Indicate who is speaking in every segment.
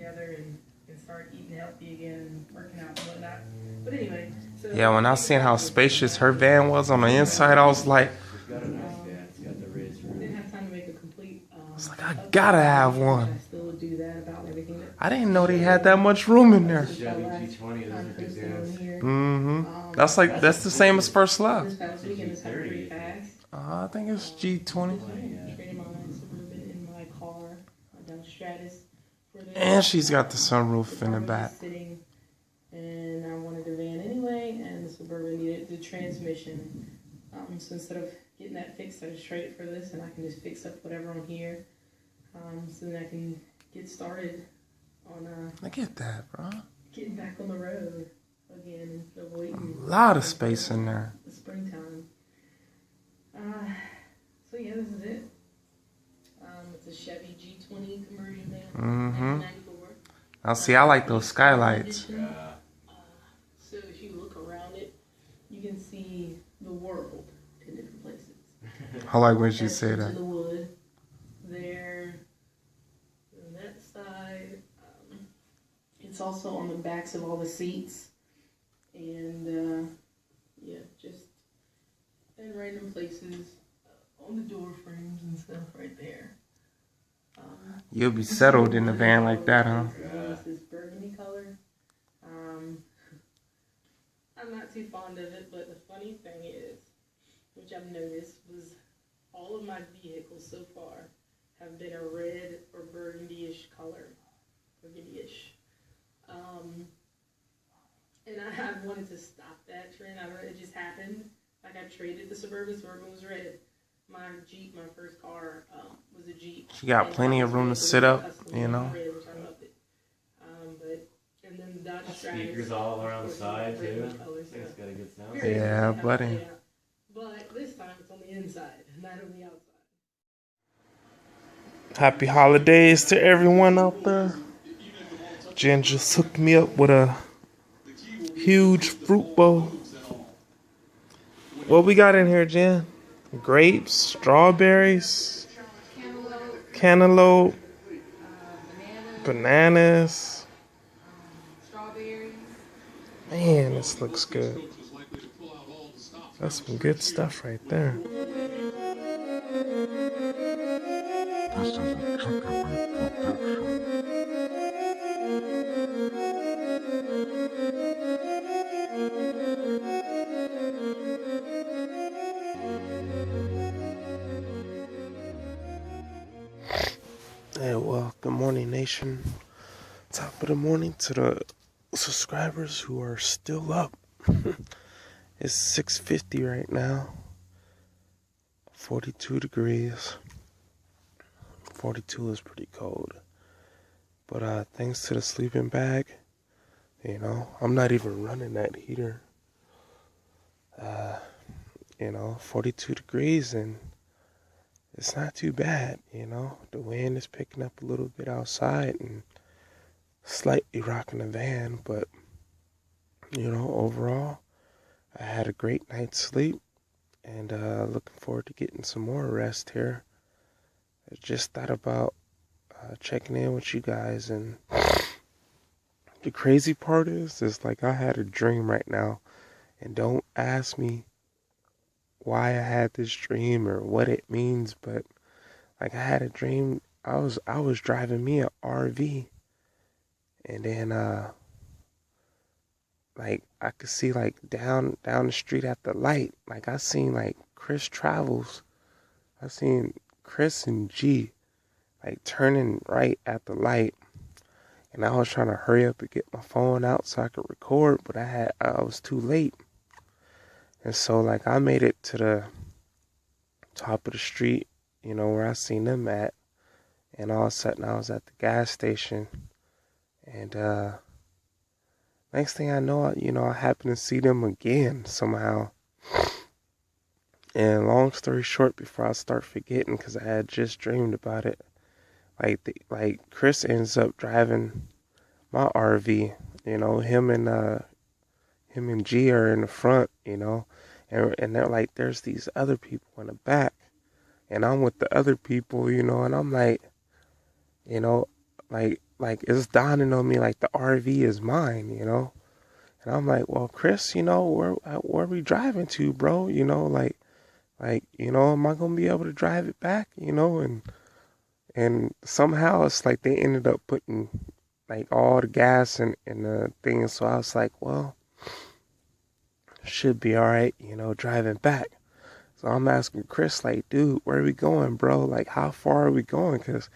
Speaker 1: together and start eating healthy again and working out and whatnot. But anyway, so
Speaker 2: yeah, when I seen how spacious her van was on the inside, I was like,
Speaker 1: didn't have time to make a complete.
Speaker 2: I gotta have one.
Speaker 1: I still do that about everything.
Speaker 2: I didn't know they had that much room in there.
Speaker 3: G20, those are good deals.
Speaker 2: That's the same as First Love.
Speaker 1: This past weekend has had 3 bags.
Speaker 2: I think it's G20.
Speaker 1: Traded my Suburban in my car down Stratus.
Speaker 2: And she's got the sunroof in the back.
Speaker 1: Sitting, and I wanted a van anyway, and the Suburban needed the transmission. So instead of getting that fixed, I just trade it for this, and I can just fix up whatever on here. So then I can get started on
Speaker 2: I get that, bro.
Speaker 1: getting back on the road again instead of waiting.
Speaker 2: A lot of space in there.
Speaker 1: The springtime. So yeah, this is it. It's a Chevy G20 conversion van. 1994.
Speaker 2: Now see, I like those skylights.
Speaker 1: So if you look around it, you can see the world in different places.
Speaker 2: I like when she say that.
Speaker 1: The wood there, on that side. It's also on the backs of all the seats, and yeah, just in random places on the door frames and stuff right there.
Speaker 2: You'll be settled in a van like that, huh?
Speaker 1: This is burgundy color. I'm not too fond of it, but the funny thing is, which I've noticed, was all of my vehicles so far have been a red or burgundy-ish color. Burgundy-ish. And I wanted to stop that trend. I don't know, it just happened. Like I traded the Suburban was red. My Jeep, my first car, was a Jeep.
Speaker 2: She got plenty of room to sit up, you know.
Speaker 1: Red, which I loved it. And then the Dodge Stratus.
Speaker 3: Speakers all around the side too. It's got a good sound.
Speaker 2: Yeah, buddy.
Speaker 1: But this time it's on the inside, not on the outside.
Speaker 2: Happy holidays to everyone out there. Jen just hooked me up with a huge fruit bowl. What we got in here, Jen? Grapes, strawberries, cantaloupe, bananas.
Speaker 1: Strawberries.
Speaker 2: Man, this looks good. That's some good stuff right there. Hey, well, good morning, nation. Top of the morning to the subscribers who are still up. It's 6:50 right now. 42 degrees. 42 is pretty cold. But thanks to the sleeping bag, you know, I'm not even running that heater. 42 degrees, and it's not too bad, you know. The wind is picking up a little bit outside and slightly rocking the van, but, you know, overall, I had a great night's sleep, and looking forward to getting some more rest here. I just thought about checking in with you guys, and the crazy part is like I had a dream right now, and don't ask me why I had this dream or what it means, but like I had a dream. I was driving me an RV, and then like I could see like down the street at the light, like I seen like Chris Travels, I seen Chris and G like turning right at the light, and I was trying to hurry up and get my phone out so I could record, but I was too late. And so, like, I made it to the top of the street, you know, where I seen them at. And all of a sudden, I was at the gas station. And next thing I know, I happened to see them again somehow. And long story short, before I start forgetting, because I had just dreamed about it, like Chris ends up driving my RV. You know, him and G are in the front, you know, and they're like, there's these other people in the back, and I'm with the other people, you know, and I'm like, you know, like it's dawning on me like the RV is mine, you know. And I'm like, well, Chris, you know, where we driving to, bro? You know, like you know, am I gonna be able to drive it back? You know, and somehow it's like they ended up putting like all the gas in the thing. So I was like, well, should be all right, you know, driving back. So I'm asking Chris, like, dude, where are we going, bro? Like, how far are we going? Because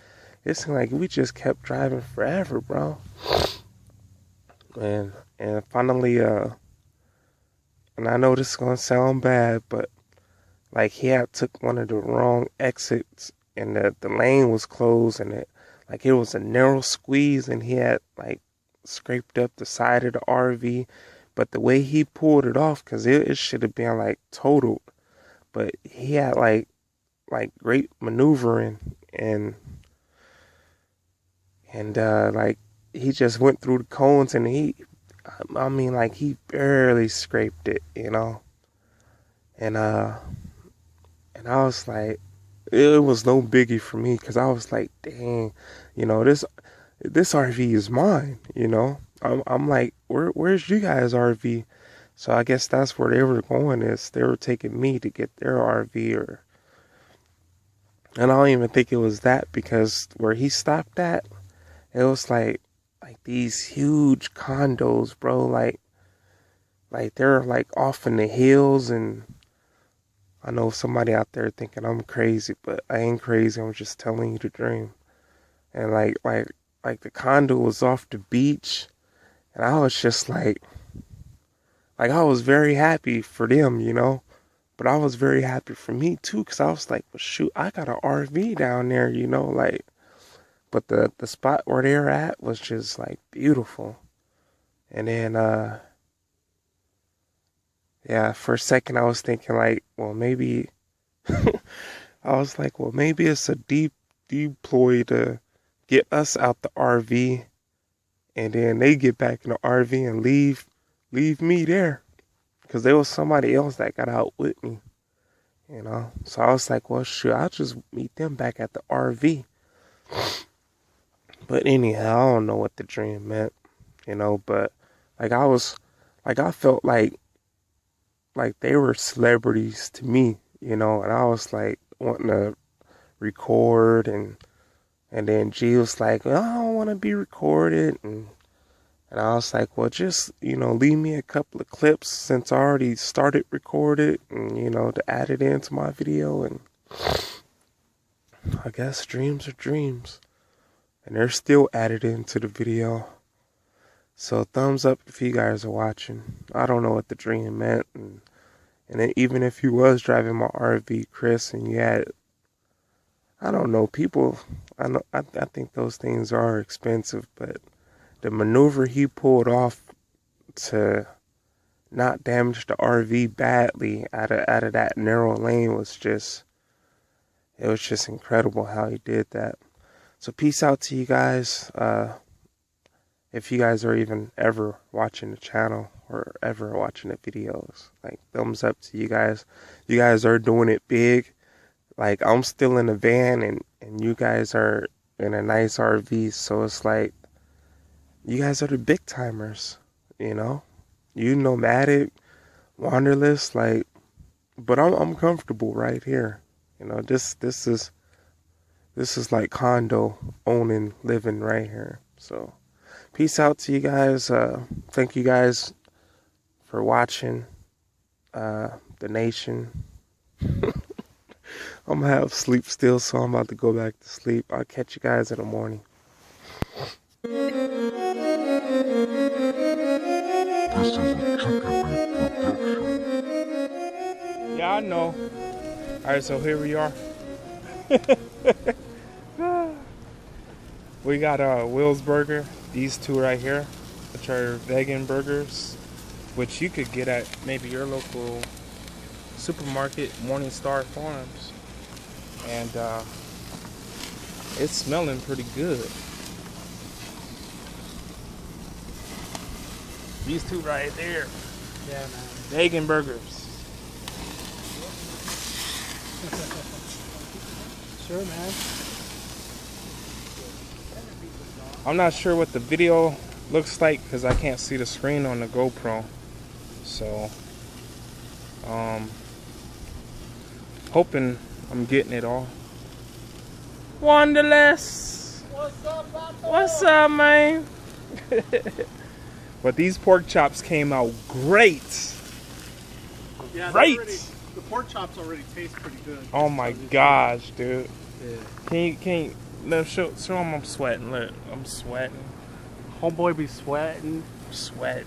Speaker 2: it seemed like we just kept driving forever, bro. And finally, and I know this is gonna sound bad, but like he had took one of the wrong exits, and the lane was closed, and it was a narrow squeeze, and he had like scraped up the side of the RV. But the way he pulled it off, because it should have been like totaled, but he had like great maneuvering, and like he just went through the cones, and I mean, like he barely scraped it, you know. And I was like, it was no biggie for me, because I was like, dang, you know, this RV is mine, you know. I'm like, where's you guys' RV? So I guess that's where they were going, is they were taking me to get their RV, and I don't even think it was that, because where he stopped at, it was like these huge condos, bro, like they're like off in the hills. And I know somebody out there thinking I'm crazy, but I ain't crazy. I'm just telling you the dream. And like the condo was off the beach, and I was just like I was very happy for them, you know. But I was very happy for me too, because I was like, well, shoot, I got an RV down there, you know, like. But the spot where they're at was just like beautiful. And then yeah, for a second I was thinking like, well, maybe I was like, well, maybe it's a deep deploy to get us out the RV, and then they get back in the RV and leave me there, because there was somebody else that got out with me, you know. So I was like, well, sure, I'll just meet them back at the RV. But anyhow, I don't know what the dream meant, you know. But like I felt like they were celebrities to me, you know. And I was like wanting to record, and then G was like, well, I don't want to be recorded, and I was like, well, just, you know, leave me a couple of clips, since I already started recorded, and, you know, to add it into my video. And I guess dreams are dreams, and they're still added into the video. So thumbs up if you guys are watching. I don't know what the dream meant, and then even if you was driving my RV, Chris, and you had, I don't know, people, I think those things are expensive, but the maneuver he pulled off to not damage the RV badly out of that narrow lane was just, it was just incredible how he did that. So peace out to you guys. If you guys are even ever watching the channel or ever watching the videos, like, thumbs up to you guys. You guys are doing it big. Like, I'm still in a van, and you guys are in a nice RV, so it's like, you guys are the big timers, you know. You nomadic, wanderlust, like, but I'm comfortable right here. You know, this is like condo owning, living right here. So peace out to you guys. Thank you guys for watching. The nation. I'm gonna have sleep still, so I'm about to go back to sleep. I'll catch you guys in the morning. Yeah, I know. Alright, so here we are. We got Will's Burger, these two right here, which are vegan burgers, which you could get at maybe your local supermarket, Morningstar Farms. And it's smelling pretty good. These two right there. Yeah, man. Vegan burgers. Sure, man. I'm not sure what the video looks like because I can't see the screen on the GoPro. So, hoping I'm getting it all. Wanderless!
Speaker 4: What's up, Papa?
Speaker 2: What's up, man? But these pork chops came out great.
Speaker 4: Yeah,
Speaker 2: Great!
Speaker 4: The pork chops already taste pretty good.
Speaker 2: Oh my gosh, dude.
Speaker 4: Yeah.
Speaker 2: Can you let show them I'm sweating. Look, I'm sweating.
Speaker 4: Homeboy be sweating.
Speaker 2: I'm sweating.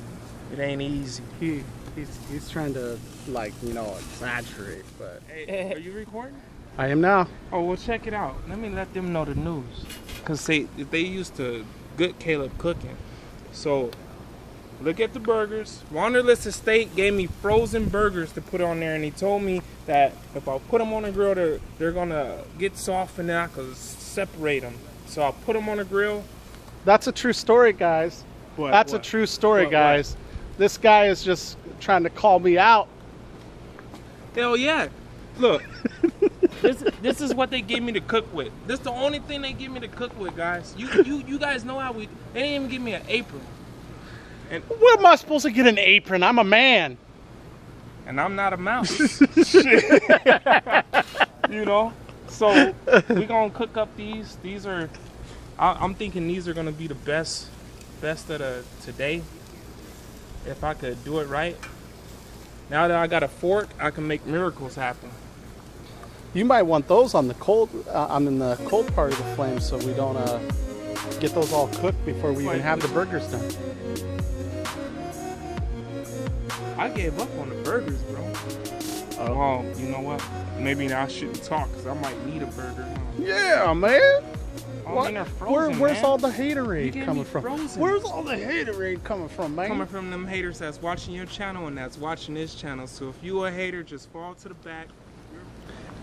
Speaker 2: It ain't easy.
Speaker 4: He's trying to, like, you know, exaggerate, but
Speaker 2: Hey, are you recording?
Speaker 4: I am now.
Speaker 2: Oh, well, check it out. Let me let them know the news. Because they used to good Caleb cooking. So, look at the burgers. Wanderless Estate gave me frozen burgers to put on there. And he told me that if I put them on the grill, they're going to get soft and then I could separate them. So, I'll put them on the grill.
Speaker 4: That's a true story, guys. That's a true story, guys. This guy is just trying to call me out.
Speaker 2: Hell yeah. Look. This is what they gave me to cook with. This is the only thing they give me to cook with, guys. You guys know how they didn't even give me an apron. And
Speaker 4: Where am I supposed to get an apron? I'm a man.
Speaker 2: And I'm not a mouse. You know? So we're gonna cook up these. These are I'm thinking these are gonna be the best of the today. If I could do it right. Now that I got a fork, I can make miracles happen.
Speaker 4: You might want those on the cold. I'm in the cold part of the flame, so we don't get those all cooked before we even have the burgers done.
Speaker 2: I gave up on the burgers, bro. Oh, you know what? Maybe I shouldn't talk because I might need a burger.
Speaker 4: Yeah, man.
Speaker 2: Oh, man, they're frozen,
Speaker 4: Where's
Speaker 2: man.
Speaker 4: all the
Speaker 2: You
Speaker 4: haterade
Speaker 2: gave
Speaker 4: coming
Speaker 2: me
Speaker 4: from?
Speaker 2: frozen.
Speaker 4: Where's all the haterade coming from, man?
Speaker 2: Coming from them haters that's watching your channel and that's watching this channel. So if you a hater, just fall to the back.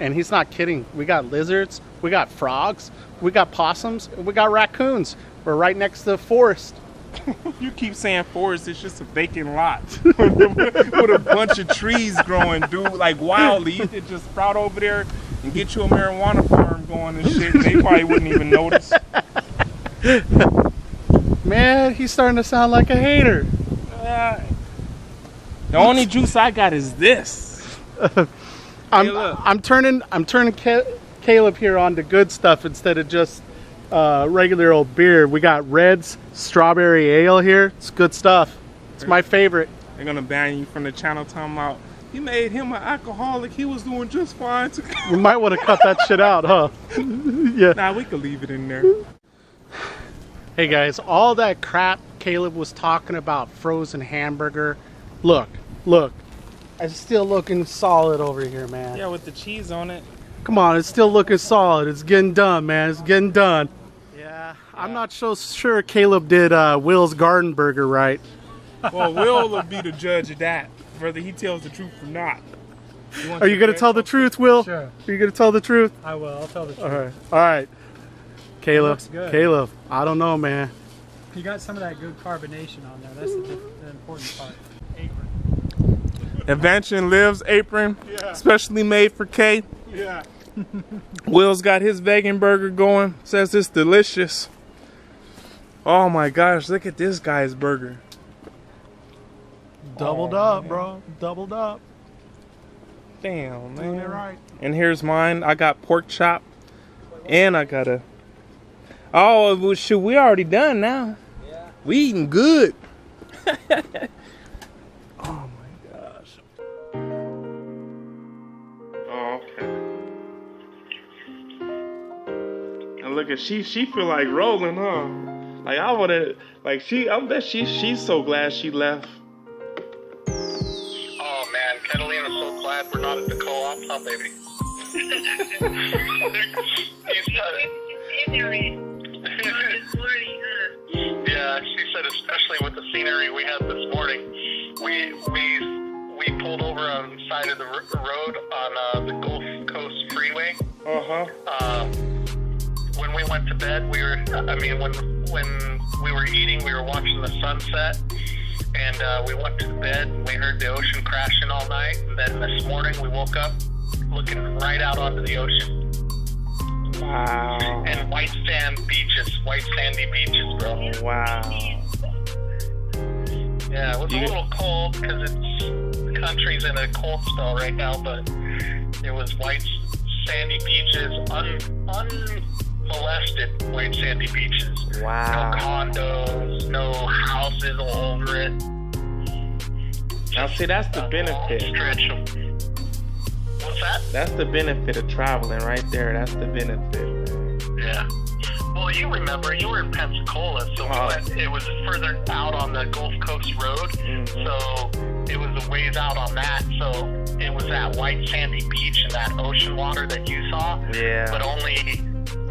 Speaker 4: And he's not kidding. We got lizards, we got frogs, we got possums, and we got raccoons. We're right next to the forest.
Speaker 2: You keep saying forest, it's just a vacant lot with a bunch of trees growing, dude, like wildly. You could just sprout over there and get you a marijuana farm going and shit. And they probably wouldn't even notice.
Speaker 4: Man, he's starting to sound like a hater.
Speaker 2: The only juice I got is this.
Speaker 4: I'm turning Caleb here on to good stuff instead of just regular old beer. We got Red's strawberry ale here. It's good stuff. It's my favorite.
Speaker 2: They're gonna ban you from the channel talking about you made him an alcoholic. He was doing just fine.
Speaker 4: We might want to cut that shit out, huh? Yeah.
Speaker 2: Nah, we could leave it in there.
Speaker 4: Hey guys, all that crap Caleb was talking about frozen hamburger. Look. It's still looking solid over here, man.
Speaker 2: Yeah, with the cheese on it.
Speaker 4: Come on, it's still looking solid. It's getting done, man. It's getting done. Yeah, I'm not so sure Caleb did Will's Garden Burger right.
Speaker 2: Well, Will will be the judge of that, whether he tells the truth or not.
Speaker 4: Are you going to tell the truth, Will?
Speaker 5: Sure.
Speaker 4: Are you going to tell the truth?
Speaker 5: I will. I'll tell the truth.
Speaker 4: All right. Caleb,
Speaker 5: looks good.
Speaker 4: Caleb, I don't know, man.
Speaker 5: You got some of that good carbonation on there. That's the important part. Apron.
Speaker 2: Invention Lives apron, specially made for K.
Speaker 4: Yeah.
Speaker 2: Will's got his vegan burger going. Says it's delicious. Oh my gosh, look at this guy's burger.
Speaker 4: Doubled up, bro. Doubled up.
Speaker 2: Damn, man.
Speaker 4: Doing it right.
Speaker 2: And here's mine. I got pork chop. And I got a... Oh, well, shoot, we already done now. Yeah. We eating good. Oh my gosh. Oh, okay. And look at she feel like rolling, huh? Like I wanna, like I bet she's so glad she left.
Speaker 6: Oh man, Catalina's so glad we're not at the co-op, huh, baby? Yeah, she said especially with the scenery we had this morning. We pulled over on the side of the road on the Gulf Coast Freeway. When we went to bed, when we were eating, we were watching the sunset. And we went to bed, we heard the ocean crashing all night. And then this morning we woke up looking right out onto the ocean.
Speaker 2: Wow.
Speaker 6: And white sandy beaches, bro.
Speaker 2: Wow.
Speaker 6: Yeah, it was a little cold because the country's in a cold spell right now, but it was white sandy beaches, unmolested white sandy beaches.
Speaker 2: Wow.
Speaker 6: No condos, no houses all over it.
Speaker 2: Now, see, that's the benefit.
Speaker 6: Stretch of, what's that?
Speaker 2: That's the benefit of traveling right there. That's the benefit.
Speaker 6: Yeah. Well, you remember, you were in Pensacola, so it was further out on the Gulf Coast Road, so it was a ways out on that, so it was that white sandy beach and that ocean water that you saw, but only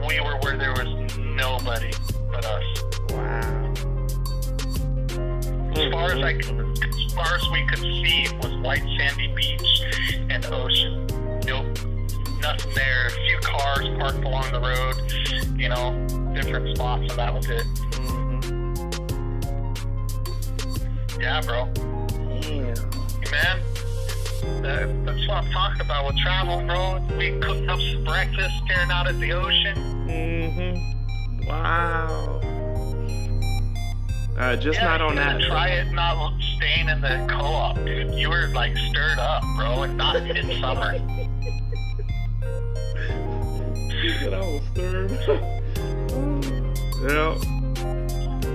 Speaker 6: we were where there was nobody but us.
Speaker 2: Wow.
Speaker 6: As far as we could see, it was white sandy beach and ocean. Nope. Nothing there. A few cars parked along the road, you know, different spots, and that was it. Yeah, bro.
Speaker 2: Yeah.
Speaker 6: Hey, man, that's what I'm talking about with travel, bro. We cooked up some breakfast, staring out at the ocean.
Speaker 2: Wow. Just not on that.
Speaker 6: Try it not staying in the co-op, dude. You were like stirred up, bro, and not in summer.
Speaker 2: That I was stirred.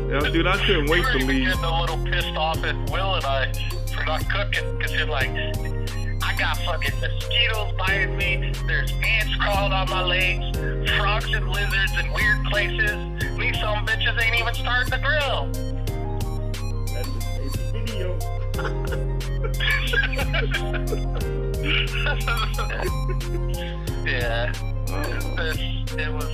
Speaker 2: Yeah, dude, I couldn't wait to leave.
Speaker 6: You were getting a little pissed off at Will and I for not cooking, because you're like, I got fucking mosquitoes biting me, there's ants crawling on my legs, frogs and lizards in weird places, these some bitches ain't even starting the grill.
Speaker 2: That's just a video.
Speaker 6: Yeah. It was